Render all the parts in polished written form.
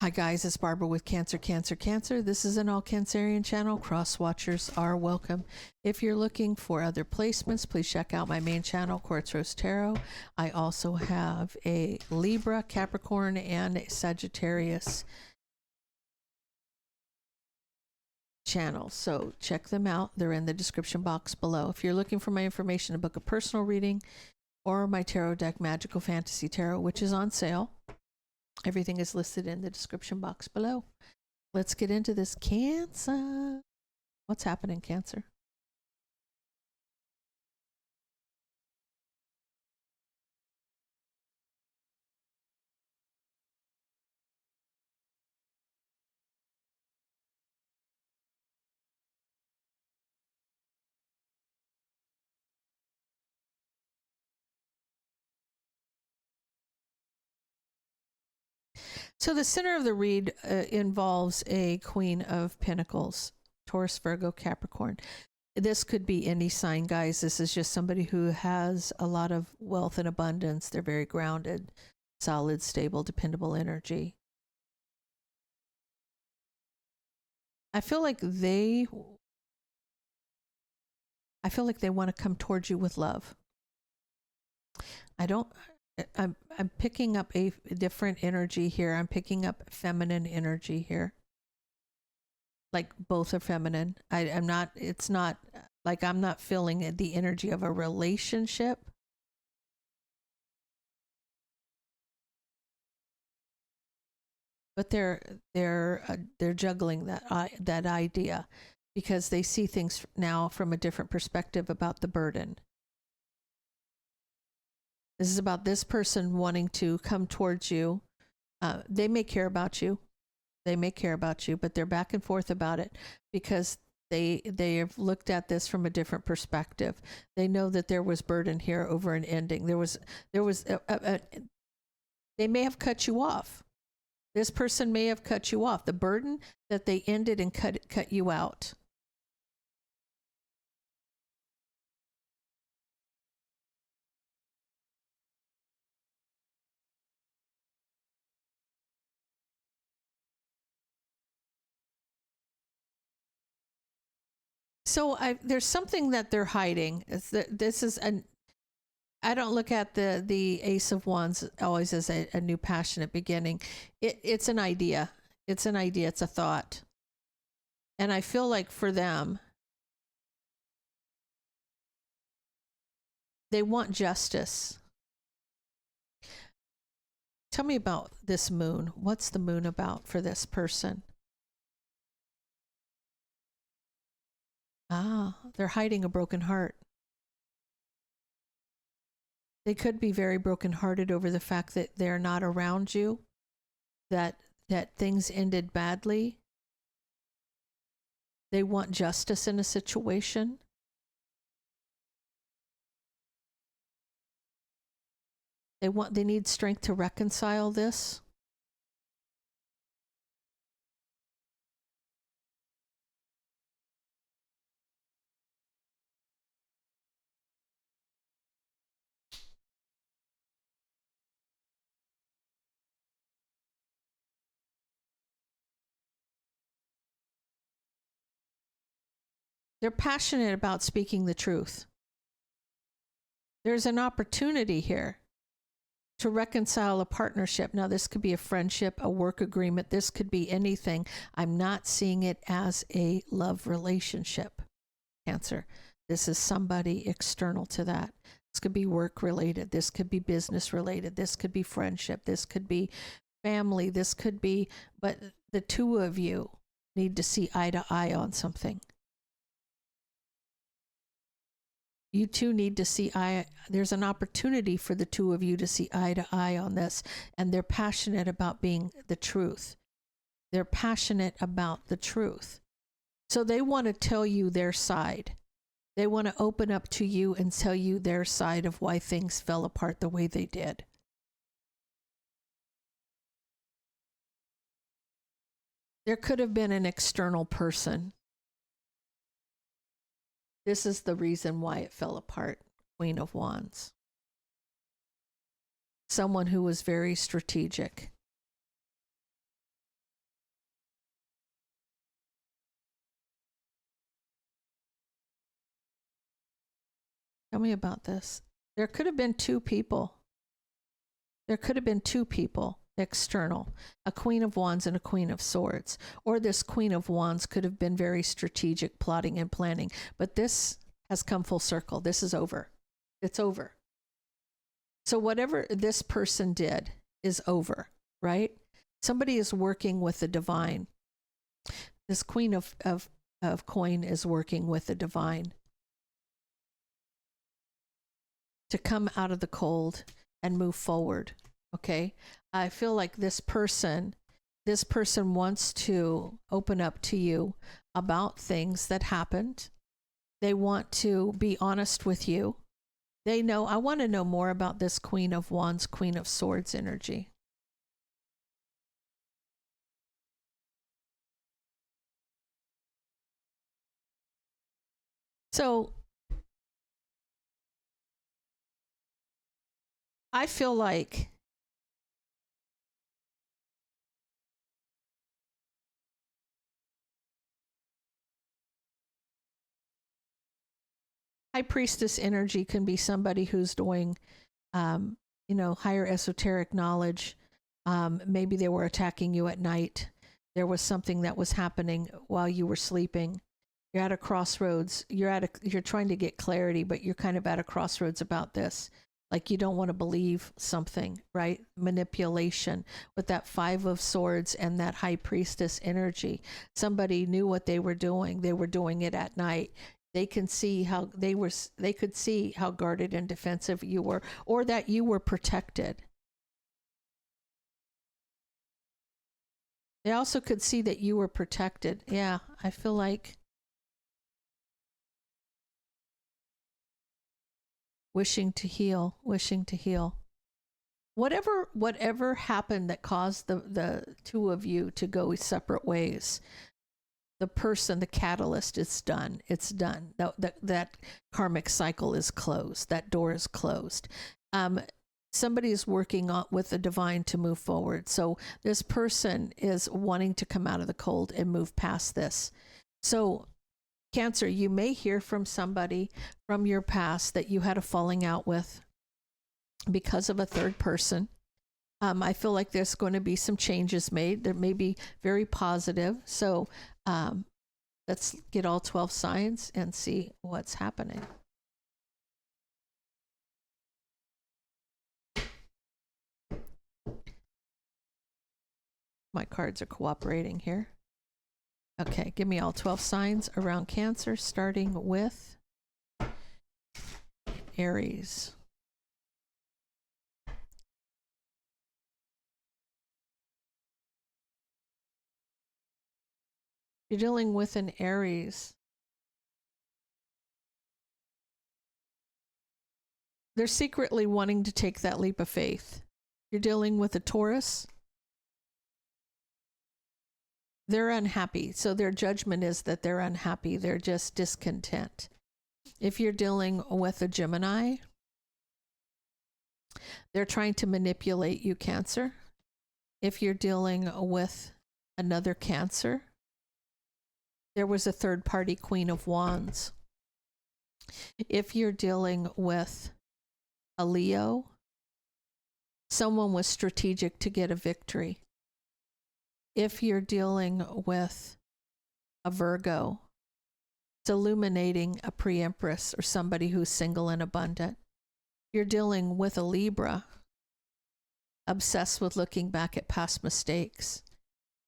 Hi guys, it's Barbara with Cancer, Cancer, Cancer. This is an all Cancerian channel. Cross watchers are welcome. If you're looking for other placements, please check out my main channel, Quartz Rose Tarot. I also have a Libra, Capricorn, and a Sagittarius channel. So check them out. They're in the description box below. If you're looking for my information to book a personal reading or my tarot deck, Magical Fantasy Tarot, which is on sale, everything is listed in the description box below. Let's get into this. Cancer. What's happening, Cancer? So the center of the read involves a Queen of Pentacles, Taurus, Virgo, Capricorn. This could be any sign, guys. This is just somebody who has a lot of wealth and abundance. They're very grounded, solid, stable, dependable energy. I feel like they want to come towards you with love. I'm picking up a different energy here. I'm picking up feminine energy here. Like both are feminine. It's not like I'm not feeling the energy of a relationship. But they're juggling that idea because they see things now from a different perspective about the burden. This is about this person wanting to come towards you. They may care about you. They may care about you, but they're back and forth about it because they have looked at this from a different perspective. They know that there was burden here over an ending. They may have cut you off. This person may have cut you off. The burden that they ended and cut you out. So there's something that they're hiding. I don't look at the Ace of Wands always as a new passionate beginning. It's an idea. It's an idea. It's a thought. And I feel like for them, they want justice. Tell me about this moon. What's the moon about for this person? They're hiding a broken heart. They could be very brokenhearted over the fact that they're not around you, that things ended badly. They want justice in a situation. They need strength to reconcile this. They're passionate about speaking the truth. There's an opportunity here to reconcile a partnership. Now, this could be a friendship, a work agreement. This could be anything. I'm not seeing it as a love relationship, Cancer. This is somebody external to that. This could be work related. This could be business related. This could be friendship. This could be family. This could be, but the two of you need to see eye to eye on something. You two need to see there's an opportunity for the two of you to see eye to eye on this. And they're passionate about being the truth. They're passionate about the truth. So they want to tell you their side. They want to open up to you and tell you their side of why things fell apart the way they did. There could have been an external person. This is the reason why it fell apart, Queen of Wands. Someone who was very strategic. Tell me about this. There could have been two people. There could have been two people external, a Queen of Wands and a Queen of Swords. Or this Queen of Wands could have been very strategic, plotting and planning. But this has come full circle. This is over. It's over. So whatever this person did is over, right? Somebody is working with the divine. This Queen of Coin is working with the divine to come out of the cold and move forward. Okay. I feel like this person wants to open up to you about things that happened. They want to be honest with you. They know, I want to know more about this Queen of Wands, Queen of Swords energy. So I feel like High Priestess energy can be somebody who's doing, higher esoteric knowledge. Maybe they were attacking you at night. There was something that was happening while you were sleeping. You're at a crossroads. You're trying to get clarity, but you're kind of at a crossroads about this. Like you don't want to believe something, right? Manipulation with that Five of Swords and that High Priestess energy. Somebody knew what they were doing. They were doing it at night. They could see how guarded and defensive you were, or that you were protected. They also could see that you were protected. Yeah, I feel like wishing to heal. Whatever happened that caused the two of you to go separate ways, the catalyst is done. It's done. That karmic cycle is closed. That door is closed. Somebody is working with the divine to move forward. So this person is wanting to come out of the cold and move past this. So Cancer, you may hear from somebody from your past that you had a falling out with because of a third person. I feel like there's going to be some changes made. There may be very positive. So let's get all 12 signs and see what's happening. My cards are cooperating here. Okay, give me all 12 signs around Cancer, starting with Aries. You're dealing with an Aries. They're secretly wanting to take that leap of faith. You're dealing with a Taurus. They're unhappy. So their judgment is that they're unhappy. They're just discontent. If you're dealing with a Gemini, they're trying to manipulate you, Cancer. If you're dealing with another Cancer, there was a third party Queen of Wands. If you're dealing with a Leo, someone was strategic to get a victory. If you're dealing with a Virgo, it's illuminating a pre-empress or somebody who's single and abundant. You're dealing with a Libra, obsessed with looking back at past mistakes.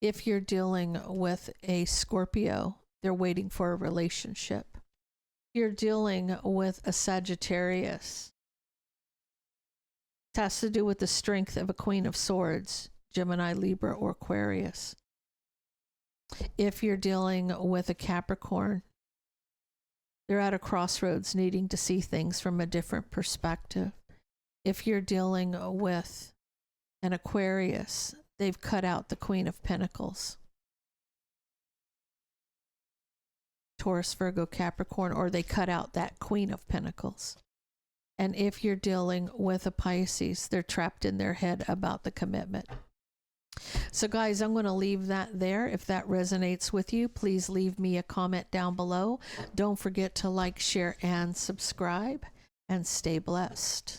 If you're dealing with a Scorpio, they're waiting for a relationship. You're dealing with a Sagittarius. It has to do with the strength of a Queen of Swords, Gemini, Libra, or Aquarius. If you're dealing with a Capricorn, they're at a crossroads needing to see things from a different perspective. If you're dealing with an Aquarius, they've cut out the Queen of Pentacles. Taurus, Virgo, Capricorn, or they cut out that Queen of Pentacles. And if you're dealing with a Pisces, they're trapped in their head about the commitment. So guys, I'm going to leave that there. If that resonates with you, please leave me a comment down below. Don't forget to like, share, and subscribe. and stay blessed.